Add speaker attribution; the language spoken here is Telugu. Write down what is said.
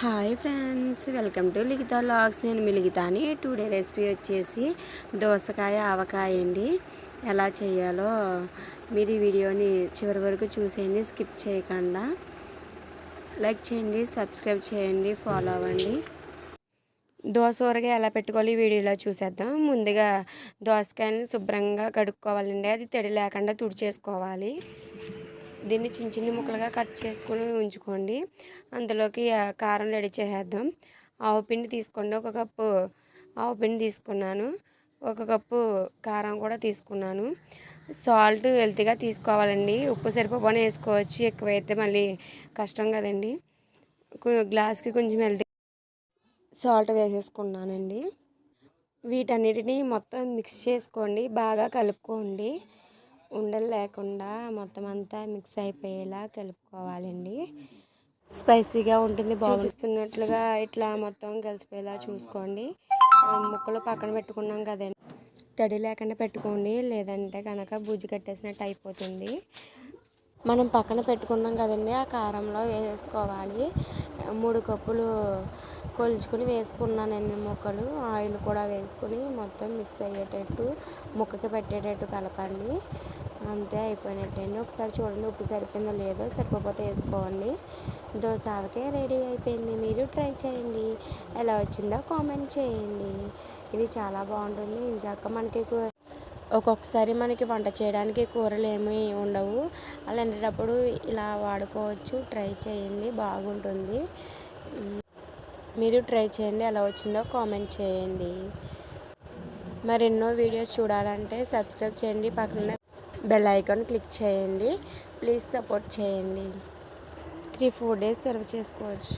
Speaker 1: Hi friends, welcome to Likhita vlogs. నేను మీ లిఖితాని. టుడే రెసిపీ వచ్చేసి దోసకాయ ఆవకాయ అండి. ఎలా చేయాలో మీరు ఈ వీడియోని చివరి వరకు చూసేయండి, స్కిప్ చేయకుండా. లైక్ చేయండి, సబ్స్క్రైబ్ చేయండి, ఫాలో అవ్వండి. దోస ఊరగా ఎలా పెట్టుకోవాలి వీడియోలో చూసేద్దాం. ముందుగా దోసకాయని శుభ్రంగా కడుక్కోవాలండి. అది తడి లేకుండా తుడిచేసుకోవాలి. దీన్ని చిన్న చిన్న ముక్కలుగా కట్ చేసుకొని ఉంచుకోండి. అందులోకి కారం రెడీ చేసేద్దాం. ఆవుపిండి తీసుకోండి. ఒక కప్పు ఆవుపిండి తీసుకున్నాను. ఒక కప్పు కారం కూడా తీసుకున్నాను. సాల్ట్ హెల్తీగా తీసుకోవాలండి. ఉప్పు సరిపోని వేసుకోవచ్చు, ఎక్కువైతే మళ్ళీ కష్టం కదండి. గ్లాస్కి కొంచెం హెల్తీ సాల్ట్ వేసేసుకున్నానండి. వీటన్నిటిని మొత్తం మిక్స్ చేసుకోండి, బాగా కలుపుకోండి. ఉండలు లేకుండా మొత్తం అంతా మిక్స్ అయిపోయేలా కలుపుకోవాలండి. స్పైసీగా ఉంటుంది. చూపిస్తున్నట్లుగా ఇట్లా మొత్తం కలిసిపోయేలా చూసుకోండి. ముక్కలు పక్కన పెట్టుకున్నాం కదండి, తడి లేకుండా పెట్టుకోండి, లేదంటే కనుక బుజ్జి కట్టేసినట్టు అయిపోతుంది. మనం పక్కన పెట్టుకున్నాం కదండి, ఆ కారంలో వేసేసుకోవాలి. 3 కప్పులు కొలుచుకుని వేసుకున్నానండి ముక్కలు. ఆయిల్ కూడా వేసుకుని మొత్తం మిక్స్ అయ్యేటట్టు ముక్కకి పెట్టేటట్టు కలపండి. అంతే, అయిపోయినట్టండి. ఒకసారి చూడండి ఉప్పు సరిపోయిందో లేదో, సరిపోతే వేసుకోండి. దోశ ఆవకాయ రెడీ అయిపోయింది. మీరు ట్రై చేయండి. ఎలా వచ్చిందో కామెంట్ చేయండి. ఇది చాలా బాగుంటుంది. ఇంచాక మనకి ఒక్కొక్కసారి మనకి వంట చేయడానికి కూరలు ఏమీ ఉండవు, అలాంటప్పుడు ఇలా వాడుకోవచ్చు. ట్రై చేయండి, బాగుంటుంది. మీరు ట్రై చేయండి. ఎలా వచ్చిందో కామెంట్ చేయండి. మరెన్నో వీడియోస్ చూడాలంటే సబ్స్క్రైబ్ చేయండి, పక్కన బెల్ ఐకాన్ క్లిక్ చేయండి. ప్లీజ్ సపోర్ట్ చేయండి. 3-4 డేస్ సర్వ్ చేసుకోవచ్చు.